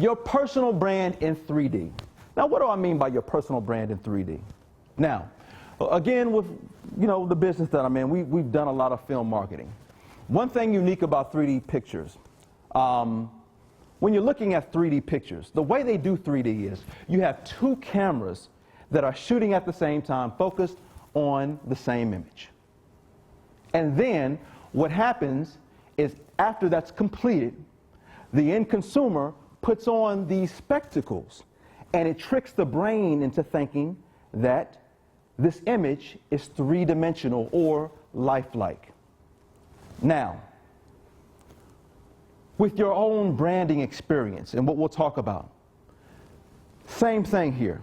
Your personal brand in 3D. Now, what do I mean by your personal brand in 3D? Now, again, with the business that I'm in, we've done a lot of film marketing. One thing unique about 3D pictures, when you're looking at 3D pictures, the way they do 3D is you have two cameras that are shooting at the same time, focused on the same image. And then what happens is after that's completed, the end consumer puts on these spectacles, and it tricks the brain into thinking that this image is three-dimensional or lifelike. Now, with your own branding experience and what we'll talk about, same thing here.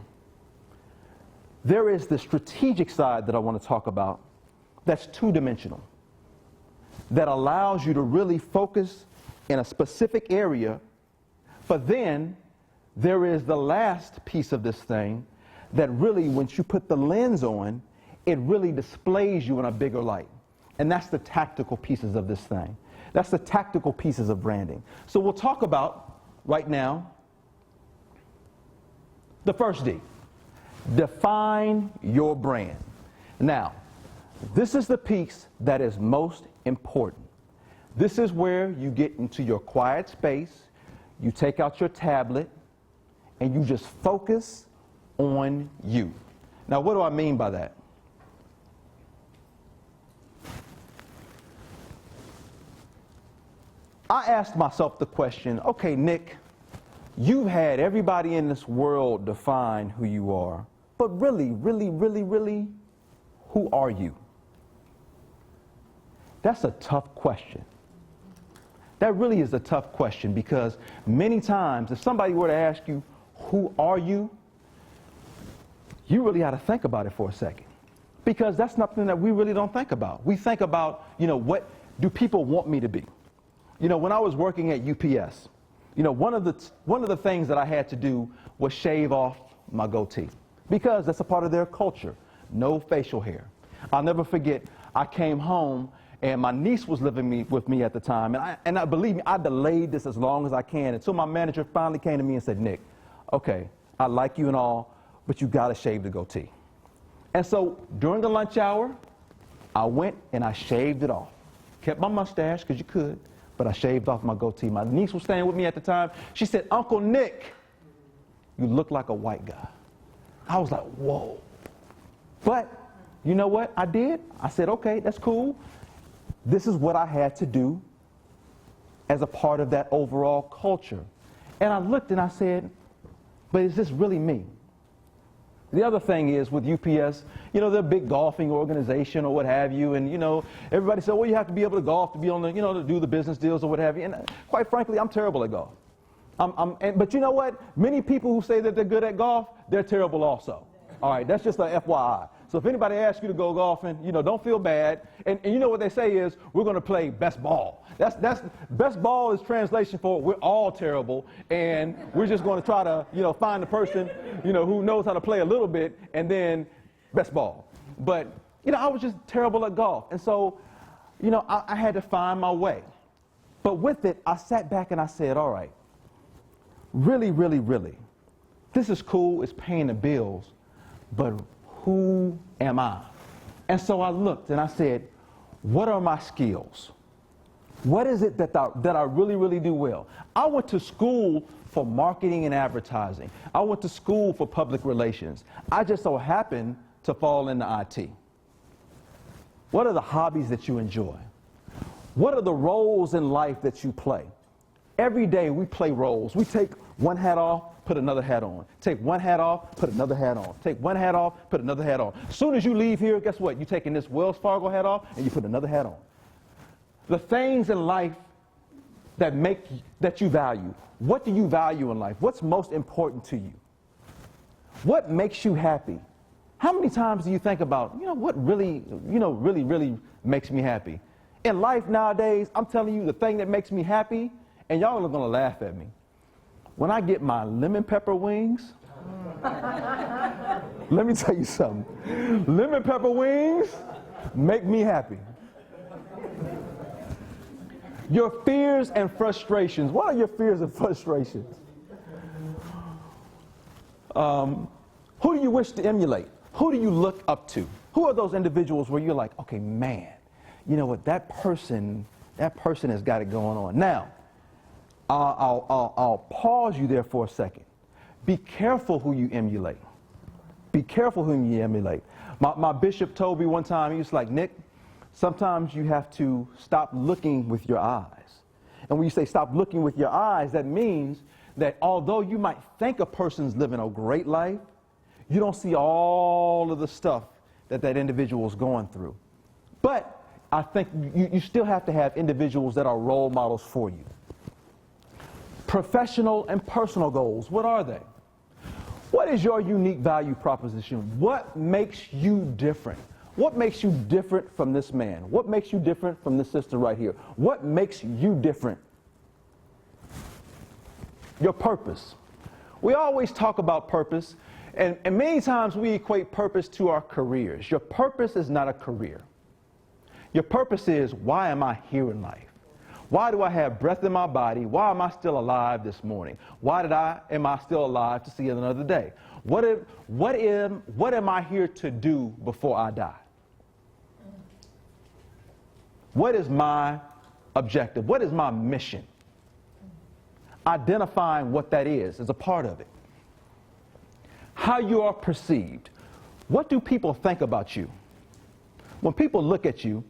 There is the strategic side that I want to talk about that's two-dimensional, that allows you to really focus in a specific area. But then there is the last piece of this thing that really, once you put the lens on, it really displays you in a bigger light. And that's the tactical pieces of this thing. That's the tactical pieces of branding. So we'll talk about, right now, the first D. Define your brand. Now, this is the piece that is most important. This is where you get into your quiet space, you take out your tablet, and you just focus on you. Now, what do I mean by that? I asked myself the question, okay, Nick, you've had everybody in this world define who you are, but really, who are you? That's a tough question. That really is a tough question, because many times if somebody were to ask you, who are you? You really ought to think about it for a second, because that's something that we really don't think about. We think about, what do people want me to be? When I was working at UPS, one of the things that I had to do was shave off my goatee, because that's a part of their culture. No facial hair. I'll never forget, I came home and my niece was living with me at the time, and believe me, I delayed this as long as I can until my manager finally came to me and said, Nick, okay, I like you and all, but you gotta shave the goatee. And so during the lunch hour, I went and I shaved it off. Kept my mustache, because you could, but I shaved off my goatee. My niece was staying with me at the time. She said, Uncle Nick, you look like a white guy. I was like, whoa. But you know what I did? I said, okay, that's cool. This is what I had to do as a part of that overall culture. And I looked and I said, but is this really me? The other thing is with UPS, they're a big golfing organization or what have you, and everybody said, well, you have to be able to golf to be on the, to do the business deals or what have you. And quite frankly, I'm terrible at golf. But you know what? Many people who say that they're good at golf, they're terrible also. All right, that's just a FYI. So if anybody asks you to go golfing, don't feel bad. And you know what they say is, we're going to play best ball. That's best ball is translation for we're all terrible, and we're just going to try to, find the person, who knows how to play a little bit, and then best ball. But, I was just terrible at golf. And so, I had to find my way. But with it, I sat back and I said, all right, really, this is cool, it's paying the bills, but who am I? And so I looked and I said, what are my skills? What is it that I really do well? I went to school for marketing and advertising. I went to school for public relations. I just so happened to fall into IT. What are the hobbies that you enjoy? What are the roles in life that you play? Every day we play roles. We take one hat off, put another hat on. Take one hat off, put another hat on. Take one hat off, put another hat on. As soon as you leave here, guess what? You're taking this Wells Fargo hat off and you put another hat on. The things in life that you value. What do you value in life? What's most important to you? What makes you happy? How many times do you think about, what really makes me happy? In life nowadays, I'm telling you, the thing that makes me happy, and y'all are going to laugh at me, when I get my lemon pepper wings, let me tell you something. Lemon pepper wings make me happy. Your fears and frustrations. What are your fears and frustrations? Who do you wish to emulate? Who do you look up to? Who are those individuals where you're like, okay, man, you know what, that person has got it going on. Now, I'll pause you there for a second. Be careful who you emulate. Be careful who you emulate. My bishop told me one time, he was like, Nick, sometimes you have to stop looking with your eyes. And when you say stop looking with your eyes, that means that although you might think a person's living a great life, you don't see all of the stuff that individual is going through. But I think you still have to have individuals that are role models for you. Professional and personal goals, what are they? What is your unique value proposition? What makes you different? What makes you different from this man? What makes you different from this sister right here? What makes you different? Your purpose. We always talk about purpose, and many times we equate purpose to our careers. Your purpose is not a career. Your purpose is, why am I here in life? Why do I have breath in my body? Why am I still alive this morning? Am I still alive to see another day? What am I here to do before I die? What is my objective? What is my mission? Identifying what that is a part of it. How you are perceived. What do people think about you? When people look at you,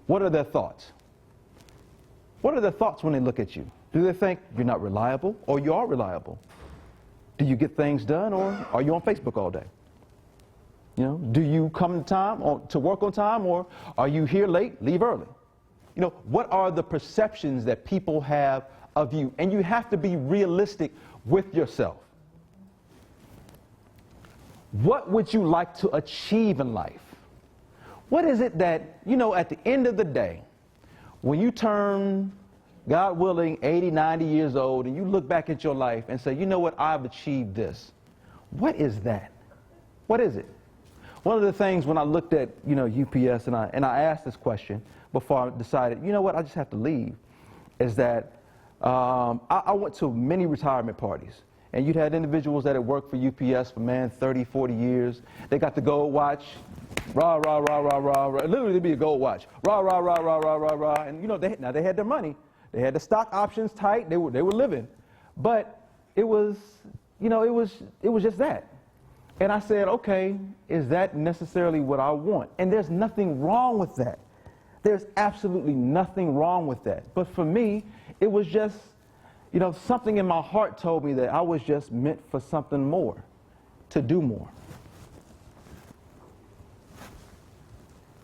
what are their thoughts? What are their thoughts when they look at you? Do they think you're not reliable or you are reliable? Do you get things done or are you on Facebook all day? You know, do you come to work on time or are you here late, leave early? You know, what are the perceptions that people have of you? And you have to be realistic with yourself. What would you like to achieve in life? What is it that, you know, at the end of the day, when you turn, God willing, 80, 90 years old, and you look back at your life and say, you know what, I've achieved this. What is that? What is it? One of the things when I looked at, you know, UPS and I asked this question before I decided, you know what, I just have to leave, is that I went to many retirement parties. And you'd had individuals that had worked for UPS for, 30, 40 years. They got the gold watch, rah, rah, rah, rah, rah, rah. Literally, it'd be a gold watch, rah, rah, rah, rah, rah, rah, rah. And, you know, they had their money. They had the stock options tight. They were living. But it was, you know, it was just that. And I said, okay, is that necessarily what I want? And there's nothing wrong with that. There's absolutely nothing wrong with that. But for me, it was just, you know, something in my heart told me that I was just meant for something more, to do more.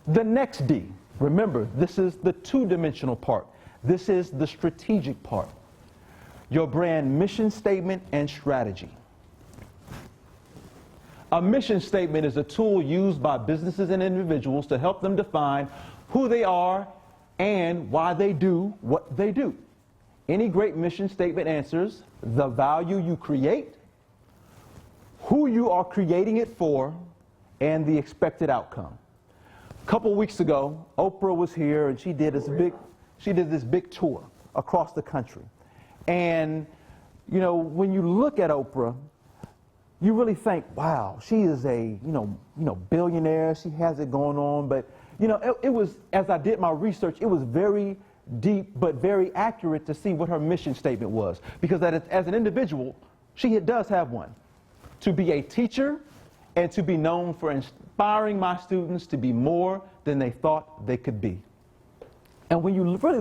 The next D, remember, this is the two-dimensional part. This is the strategic part. Your brand mission statement and strategy. A mission statement is a tool used by businesses and individuals to help them define who they are and why they do what they do. Any great mission statement answers the value you create, who you are creating it for, and the expected outcome. A couple weeks ago, Oprah was here and she did this big tour across the country. And, you know, when you look at Oprah, you really think, wow, she is a, you know, billionaire. She has it going on. But, you know, it was, as I did my research, it was very deep but very accurate to see what her mission statement was. Because as an individual, she does have one. To be a teacher and to be known for inspiring my students to be more than they thought they could be. And when you really